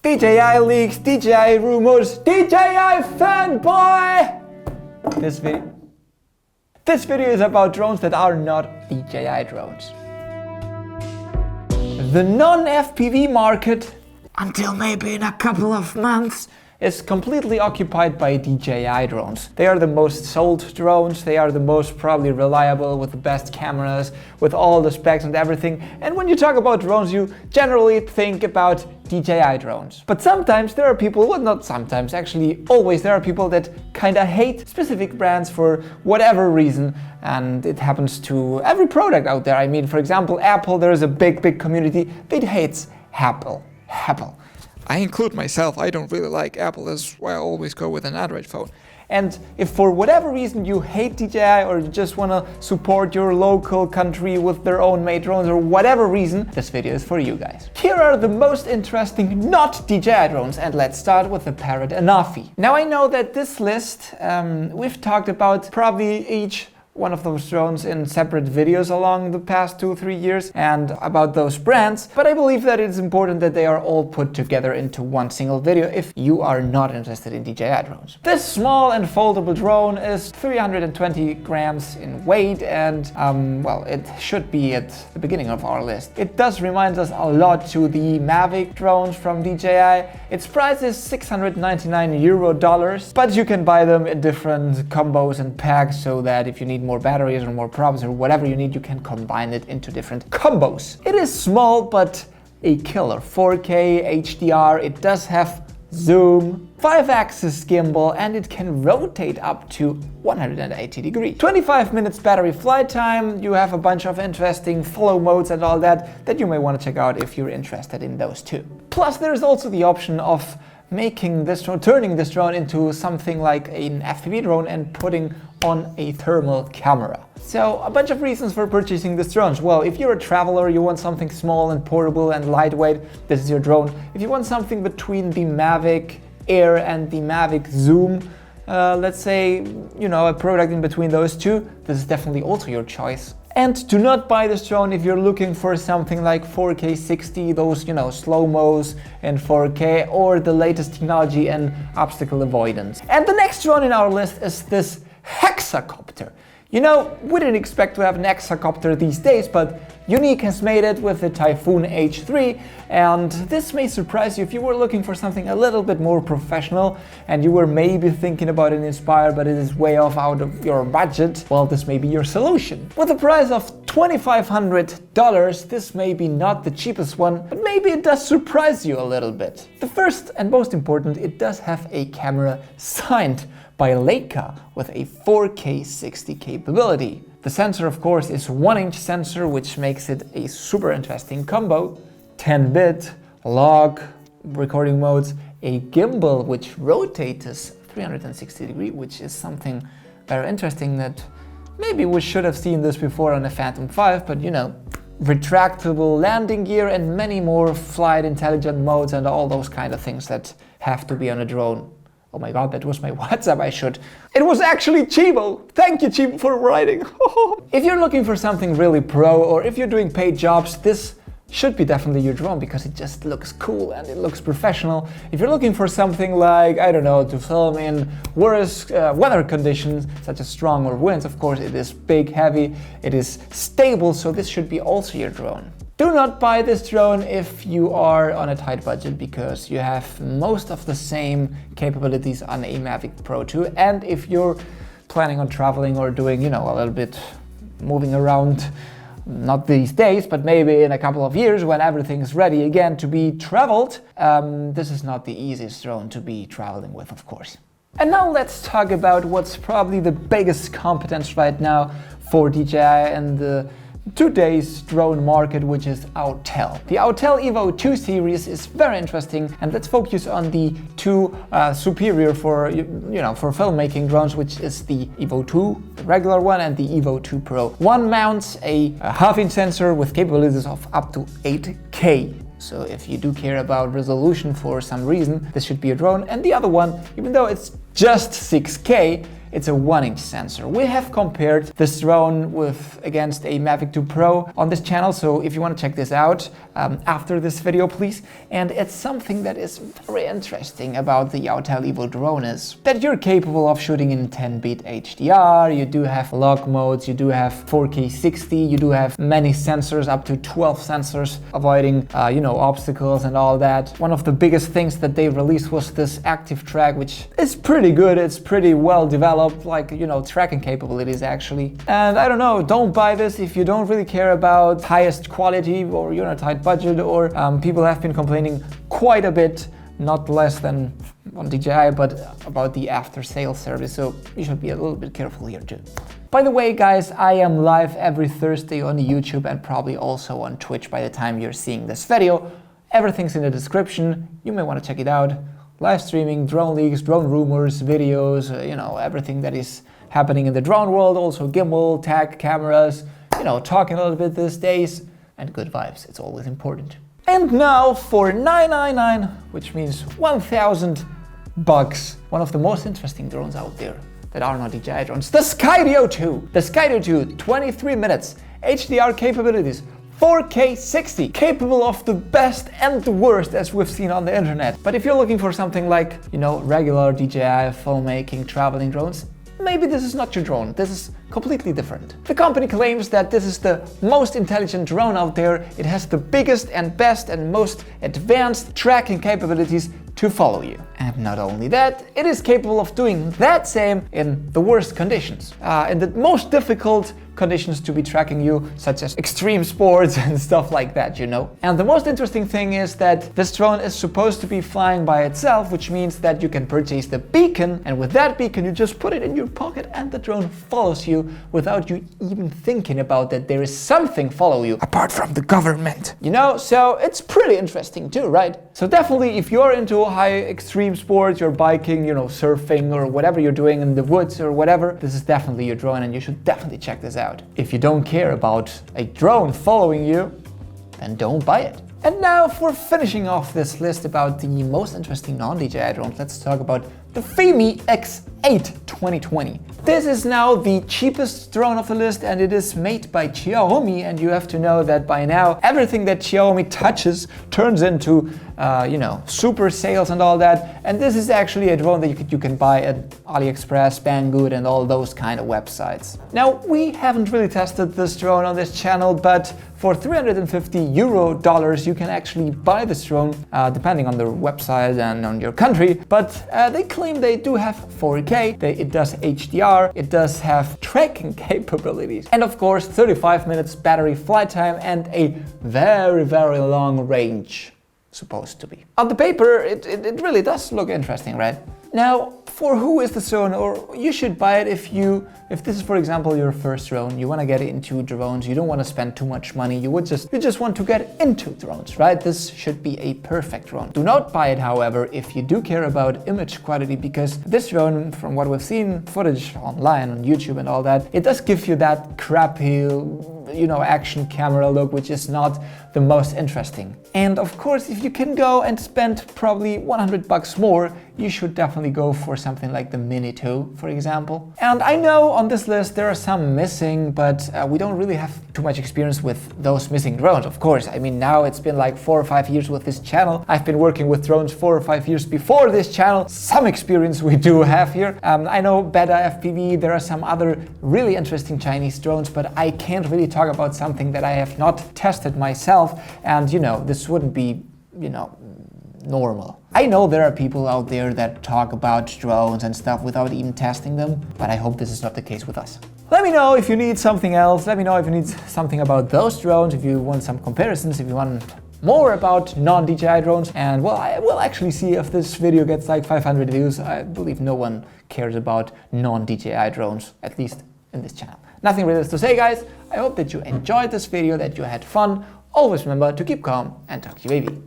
DJI leaks, DJI rumors, DJI fanboy! This video is about drones that are not DJI drones. The non-FPV market, until maybe in a couple of months, is completely occupied by DJI drones. They are the most sold drones, they are the most probably reliable, with the best cameras, with all the specs and everything. And when you talk about drones, you generally think about DJI drones. But sometimes there are people, well, not sometimes, actually always there are people that kinda hate specific brands for whatever reason. And it happens to every product out there. I mean, for example, Apple, there is a big community that hates Apple. I include myself, I don't really like Apple, that's why I always go with an Android phone. And if for whatever reason you hate DJI or you just want to support your local country with their own made drones or whatever reason, this video is for you guys. Here are the most interesting not DJI drones, and let's start with the Parrot Anafi. Now I know that this list, we've talked about probably each one of those drones in separate videos along the past 2-3 years and about those brands, but I believe that it's important that they are all put together into one single video if you are not interested in DJI drones. This small and foldable drone is 320 grams in weight and well, it should be at the beginning of our list. It does remind us a lot to the Mavic drones from DJI. Its price is €699, but you can buy them in different combos and packs so that if you need more batteries or more props or whatever you need, you can combine it into different combos. It is small but a killer. 4K HDR, it does have zoom, 5-axis gimbal, and it can rotate up to 180 degrees. 25 minutes battery flight time, you have a bunch of interesting flow modes and all that you may want to check out if you're interested in those too. Plus there's also the option of making this drone, turning this drone into something like an FPV drone and putting on a thermal camera. So a bunch of reasons for purchasing this drone. Well, if you're a traveler, you want something small and portable and lightweight, this is your drone. If you want something between the Mavic Air and the Mavic Zoom, let's say, you know, a product in between those two, this is definitely also your choice. And do not buy this drone if you're looking for something like 4K 60, those, you know, slow-mos in 4K, or the latest technology in obstacle avoidance. And the next drone in our list is this Hexacopter. You know, we didn't expect to have an Hexacopter these days, but Unique has made it with the Typhoon H3, and this may surprise you if you were looking for something a little bit more professional and you were maybe thinking about an Inspire, but it is way off out of your budget. Well, this may be your solution. With a price of $2,500, this may be not the cheapest one, but maybe it does surprise you a little bit. The first and most important, it does have a camera signed by Leica with a 4K 60 capability. The sensor, of course, is 1-inch sensor, which makes it a super interesting combo. 10-bit, log, recording modes, a gimbal which rotates 360 degrees, which is something very interesting that maybe we should have seen this before on a Phantom 5, but you know, retractable landing gear and many more flight intelligent modes and all those kind of things that have to be on a drone. Oh my god, that was my WhatsApp, It was actually Chibo! Thank you, Chibo, for writing! If you're looking for something really pro, or if you're doing paid jobs, this should be definitely your drone because it just looks cool and it looks professional. If you're looking for something like, I don't know, to film in worse weather conditions, such as stronger winds, of course it is big, heavy, it is stable, so this should be also your drone. Do not buy this drone if you are on a tight budget because you have most of the same capabilities on a Mavic Pro 2, and if you're planning on traveling or doing, you know, a little bit moving around, not these days, but maybe in a couple of years when everything is ready again to be traveled, this is not the easiest drone to be traveling with, of course. And now let's talk about what's probably the biggest competence right now for DJI and the today's drone market, which is Autel. The Autel Evo 2 series is very interesting, and let's focus on the two superior for for filmmaking drones, which is the Evo 2, the regular one, and the Evo 2 Pro. One mounts a half-inch sensor with capabilities of up to 8K. So if you do care about resolution for some reason, this should be a drone. And the other one, even though it's just 6K, it's a 1-inch sensor. We have compared this drone against a Mavic 2 Pro on this channel, so if you want to check this out after this video, please. And it's something that is very interesting about the Autel Evo drone is that you're capable of shooting in 10-bit HDR, you do have lock modes, you do have 4K 60, you do have many sensors, up to 12 sensors, avoiding obstacles and all that. One of the biggest things that they released was this active track, which is pretty good. It's pretty well developed, like, tracking capabilities actually. And I don't know, don't buy this if you don't really care about highest quality or you're on a tight budget, or people have been complaining quite a bit, not less than on DJI, but about the after sales service. So you should be a little bit careful here too. By the way, guys, I am live every Thursday on YouTube and probably also on Twitch by the time you're seeing this video. Everything's in the description. You may want to check it out. Live streaming, drone leaks, drone rumors, videos, everything that is happening in the drone world. Also gimbal, tag, cameras, talking a little bit these days, and good vibes. It's always important. And now for $999, which means $1,000, one of the most interesting drones out there that are not DJI drones, the Skydio 2. The Skydio 2, 23 minutes, HDR capabilities, 4K 60, capable of the best and the worst as we've seen on the internet. But if you're looking for something like, regular DJI filmmaking, traveling drones, maybe this is not your drone. This is completely different. The company claims that this is the most intelligent drone out there. It has the biggest and best and most advanced tracking capabilities to follow you. And not only that, it is capable of doing that same in the worst conditions. In the most difficult conditions to be tracking you, such as extreme sports and stuff like that, And the most interesting thing is that this drone is supposed to be flying by itself, which means that you can purchase the beacon, and with that beacon you just put it in your pocket and the drone follows you without you even thinking about that there is something follow you apart from the government. So it's pretty interesting too, right? So definitely if you're into high extreme sports, you're biking, surfing or whatever you're doing in the woods or whatever, this is definitely your drone and you should definitely check this out. If you don't care about a drone following you, then don't buy it. And now for finishing off this list about the most interesting non-DJI drones, let's talk about the Femi X8 2020. This is now the cheapest drone of the list and it is made by Xiaomi, and you have to know that by now everything that Xiaomi touches turns into super sales and all that. And this is actually a drone that you can buy at AliExpress, Banggood and all those kind of websites. Now, we haven't really tested this drone on this channel, but for €350 you can actually buy this drone, depending on the website and on your country. But they claim they do have 4K, it does HDR, it does have tracking capabilities, and of course 35 minutes battery flight time and a very, very long range, supposed to be. On the paper, it really does look interesting, right? Now, for who is this drone? Or you should buy it if this is, for example, your first drone, you want to get into drones, you don't want to spend too much money, you just want to get into drones, right? This should be a perfect drone. Do not buy it, however, if you do care about image quality, because this drone, from what we've seen footage online on YouTube and all that, it does give you that crappy, action camera look, which is not the most interesting. And of course, if you can go and spend probably $100 more, you should definitely go for something like the Mini 2, for example. And I know on this list there are some missing, but we don't really have too much experience with those missing drones, of course. I mean, now it's been like 4 or 5 years with this channel. I've been working with drones 4 or 5 years before this channel. Some experience we do have here. I know Beta FPV, there are some other really interesting Chinese drones, but I can't really talk about something that I have not tested myself. And this wouldn't be, normal. I know there are people out there that talk about drones and stuff without even testing them, but I hope this is not the case with us. Let me know if you need something else. Let me know if you need something about those drones, if you want some comparisons, if you want more about non-DJI drones. And well, I will actually see if this video gets like 500 views. I believe no one cares about non-DJI drones, at least in this channel. Nothing really else to say, guys. I hope that you enjoyed this video, that you had fun. Always remember to keep calm and talk to you, baby.